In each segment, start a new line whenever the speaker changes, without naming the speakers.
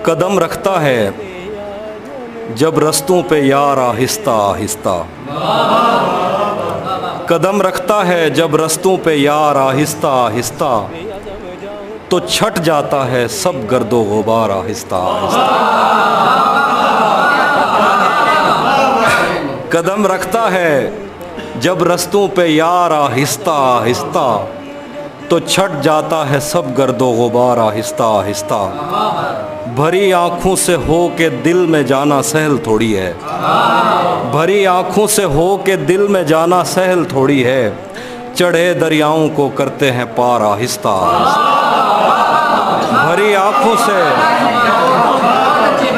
कदम रखता है जब रस्तों पे यार आहिस्ता आहिस्ता। कदम रखता है जब रस्तों पे यार आहिस्ता आहिस्ता, तो छट जाता है सब गर्दो गुबार आहिस्ता आहिस्ता। कदम रखता है जब रस्तों पे यार आहिस्ता आहिस्ता, तो छट जाता है सब गर्दो गुबार आहिस्ता आहिस्ता। भरी आँखों से हो के दिल में जाना सहल थोड़ी है, भरी आँखों से हो के दिल में जाना सहल थोड़ी है। चढ़े दरियाओं को करते हैं पार आहिस्ता आहिस्ता।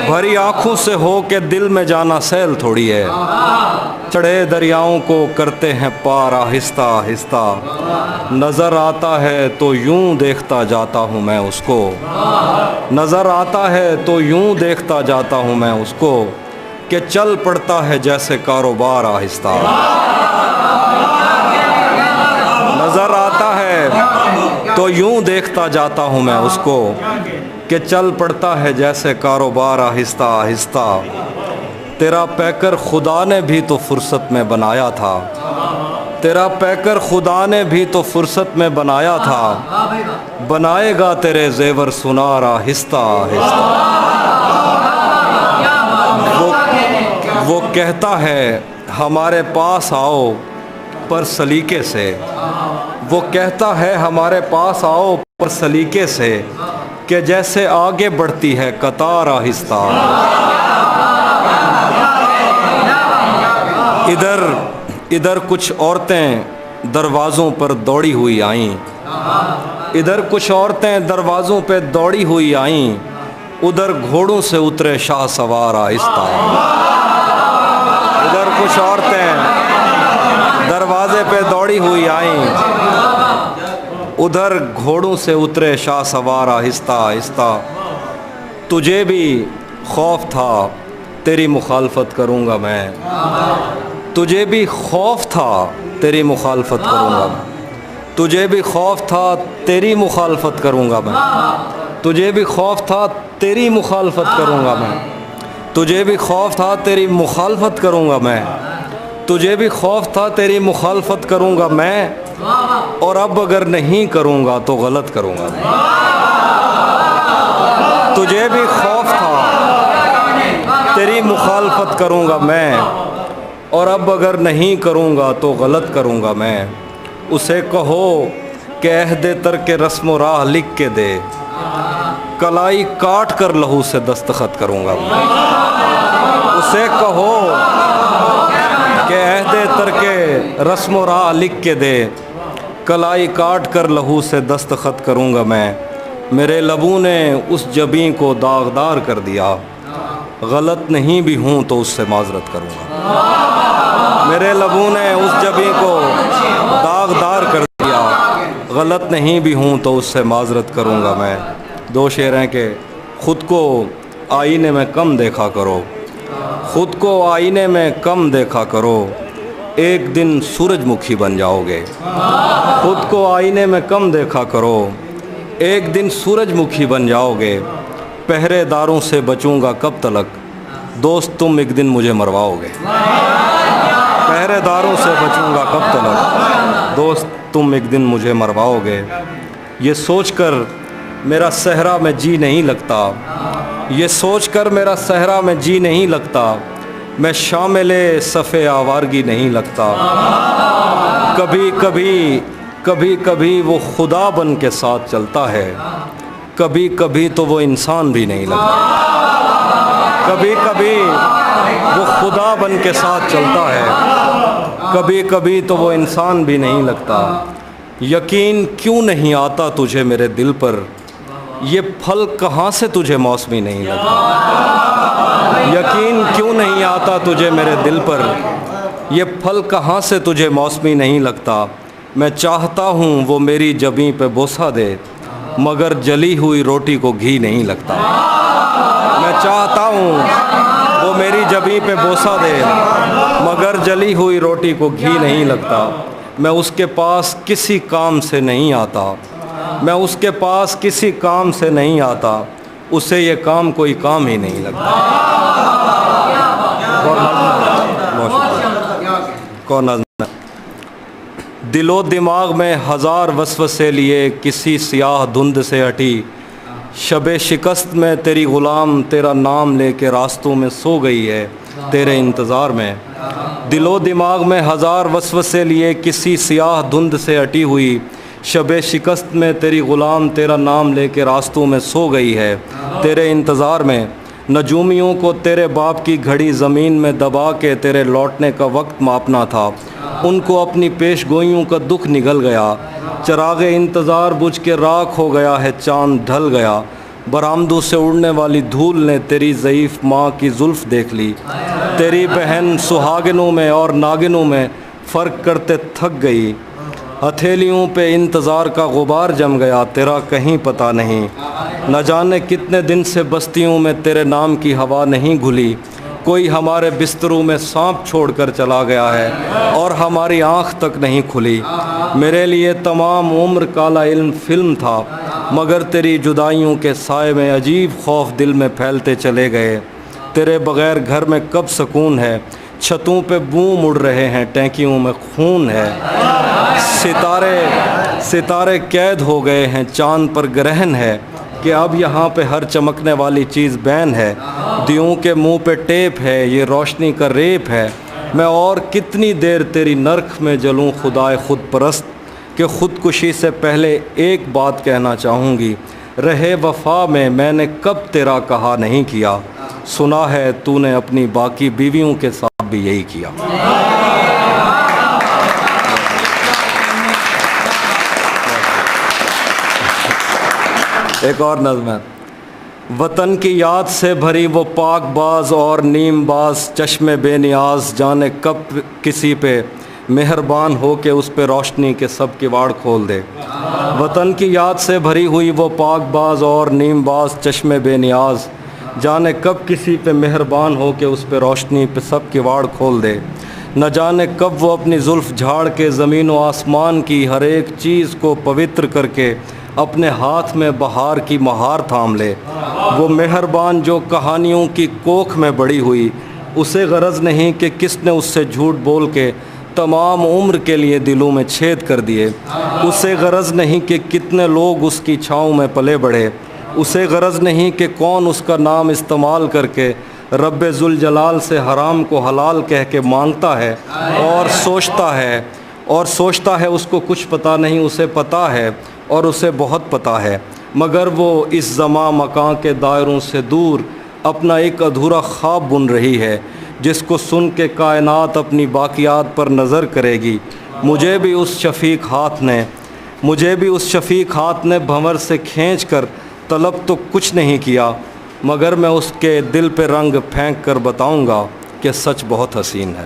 भरी आँखों से हो के दिल में जाना सहल थोड़ी है। चढ़े दरियाओं को करते हैं पार आहिस्ता आहिस्ता। नज़र आता है तो यूं देखता जाता हूँ मैं उसको, नज़र आता है तो यूं देखता जाता हूँ मैं उसको, कि चल पड़ता है जैसे कारोबार आहिस्ता। नज़र आता है तो यूं देखता जाता हूँ मैं उसको, कि चल पड़ता है जैसे कारोबार आहिस्ता आहिस्ता। तेरा पैकर खुदा ने भी तो फुर्सत में बनाया था, तेरा पैकर खुदा ने भी तो फुर्सत में बनाया था। बनाएगा तेरे जेवर सुनार आहिस्ता आहिस्ता। वो कहता है हमारे पास आओ पर सलीके से, वो कहता है हमारे पास आओ पर सलीके से, कि जैसे आगे बढ़ती है कतार आहिस्ता। इधर कुछ औरतें दरवाज़ों पर दौड़ी हुई आईं, इधर कुछ औरतें दरवाज़ों पे दौड़ी हुई आईं, उधर घोड़ों से उतरे शाह सवार आहिस्ता। इधर कुछ औरतें दरवाजे पे दौड़ी हुई आईं, उधर घोड़ों से उतरे शाह सवार आहिस्ता आहिस्ता। तुझे भी खौफ था तेरी मुखालफत करूँगा मैं, तुझे भी खौफ था तेरी मुखालफत करूँगा मैं, तुझे भी खौफ था तेरी मुखालफत करूँगा मैं, तुझे भी खौफ था तेरी मुखालफत करूँगा मैं, तुझे भी खौफ था तेरी मुखालफत करूँगा मैं, तुझे भी खौफ था तेरी मुखालफत करूँगा मैं। और अब अगर नहीं करूँगा तो गलत करूँगा मैं। तुझे भी खौफ था तेरी मुखालफत करूँगा मैं, और अब अगर नहीं करूँगा तो गलत करूँगा मैं। उसे कहो कि अहदे तर्क रस्म राह लिख के दे, कलाई काट कर लहू से दस्तखत करूँगा मैं। उसे कहो कि अहदे तर्क रस्म राह लिख के दे, कलाई काट कर लहू से दस्तखत करूँगा मैं। मेरे लबों ने उस जबीं को दागदार कर दिया, गलत नहीं भी हूँ तो उससे माजरत करूँगा। मेरे लबों ने उस जबीं को दागदार कर दिया, गलत नहीं भी हूँ तो उससे माजरत करूँगा मैं। दो शेर हैं कि ख़ुद को आईने में कम देखा करो, ख़ुद को आईने में कम देखा करो, एक दिन सूरजमुखी बन जाओगे। ख़ुद को आईने में कम देखा करो, एक दिन सूरजमुखी बन जाओगे। पहरेदारों से बचूंगा कब तलक, दोस्त तुम एक दिन मुझे मरवाओगे। पहरेदारों से बचूंगा कब तलक, दोस्त तुम एक दिन मुझे मरवाओगे। ये सोचकर मेरा सहरा में जी नहीं लगता, ये सोचकर मेरा सहरा में जी नहीं लगता, मैं शामिले सफ़े आवारगी नहीं लगता। कभी कभी कभी कभी वो खुदा बन के साथ चलता है, कभी कभी तो वो इंसान भी नहीं लगता। कभी कभी वो खुदा बन के साथ चलता है, कभी कभी तो वो इंसान भी नहीं लगता। यकीन क्यों नहीं आता तुझे मेरे दिल पर, ये फल कहाँ से तुझे मौसमी नहीं लगता। यकीन क्यों नहीं आता तुझे मेरे दिल पर, ये फल कहाँ से तुझे मौसमी नहीं लगता। मैं चाहता हूँ वो मेरी जबीं पे बोसा दे, मगर जली हुई रोटी को घी नहीं लगता। मैं चाहता हूँ वो मेरी जबीं पे बोसा दे, मगर जली हुई रोटी को घी नहीं लगता। मैं उसके पास किसी काम से नहीं आता, मैं उसके पास किसी काम से नहीं आता, उसे ये काम कोई काम ही नहीं लगता। कौन नज़्म? दिलो दिमाग में हज़ार वसवसे लिए किसी सियाह धुंध से हटी, शबे शिकस्त में तेरी ग़ुलाम तेरा नाम लेके रास्तों में सो गई है तेरे इंतज़ार में। दिलो दिमाग में हज़ार वसवसे लिए किसी सियाह धुंध से हटी हुई, शबे शिकस्त में तेरी ग़ुलाम तेरा नाम लेके रास्तों में सो गई है तेरे इंतज़ार में। नजूमियों को तेरे बाप की घड़ी ज़मीन में दबा के तेरे लौटने का वक्त मापना था, उनको अपनी पेश गोइयों का दुख निगल गया। चरागे इंतज़ार बुझ के राख हो गया है, चाँद ढल गया। बरामदों से उड़ने वाली धूल ने तेरी ज़ईफ़ माँ की जुल्फ़ देख ली। तेरी बहन सुहागिनों में और नागिनों में फ़र्क करते थक गई। हथेलियों पे इंतज़ार का गुबार जम गया, तेरा कहीं पता नहीं। न जाने कितने दिन से बस्तियों में तेरे नाम की हवा नहीं घुली। कोई हमारे बिस्तरों में सांप छोड़कर चला गया है और हमारी आँख तक नहीं खुली। मेरे लिए तमाम उम्र काला इल्म फ़िल्म था, मगर तेरी जुदाइयों के साए में अजीब खौफ दिल में फैलते चले गए। तेरे बग़ैर घर में कब सुकून है, छतों पे बूम उड़ रहे हैं, टैंकियों में खून है। सितारे कैद हो गए हैं, चाँद पर ग्रहण है कि अब यहाँ पे हर चमकने वाली चीज़ बैन है। दियों के मुंह पे टेप है, ये रोशनी का रेप है। मैं और कितनी देर तेरी नरख में जलूँ खुदाए खुद परस्त, कि ख़ुदकुशी से पहले एक बात कहना चाहूँगी, रहे वफ़ा में मैंने कब तेरा कहा नहीं किया। सुना है तूने अपनी बाकी बीवियों के साथ भी यही किया। एक और नज़्म है। वतन की याद से भरी वो पाकबाज और नीमबाज चश्मे बेनियाज, जाने कब किसी पे मेहरबान हो के उस पे रोशनी के सब किवाड़ खोल दे। वतन की याद से भरी हुई वो पाकबाज और नीमबाज चश्मे बेनियाज, जाने कब किसी पे मेहरबान हो के उस पे रोशनी पे सब किवाड़ खोल दे। न जाने कब वो अपनी जुल्फ़ झाड़ के ज़मीन व आसमान की हर एक चीज़ को पवित्र करके अपने हाथ में बहार की महार थाम ले। वो मेहरबान जो कहानियों की कोख में बड़ी हुई, उसे गरज नहीं कि किसने उससे झूठ बोल के तमाम उम्र के लिए दिलों में छेद कर दिए। उसे गरज नहीं कि कितने लोग उसकी छाँव में पले बढ़े। उसे गरज नहीं कि कौन उसका नाम इस्तेमाल करके रब्बे जुल जलाल से हराम को हलाल कह के मांगता है और सोचता है उसको कुछ पता नहीं, उसे पता है और उसे बहुत पता है, मगर वो इस ज़मा मकां के दायरों से दूर अपना एक अधूरा ख्वाब बुन रही है, जिसको सुन के कायनात अपनी बाकियात पर नज़र करेगी। मुझे भी उस शफ़ीक हाथ ने भंवर से खींच कर तलब तो कुछ नहीं किया, मगर मैं उसके दिल पे रंग फेंक कर बताऊंगा कि सच बहुत हसीन है।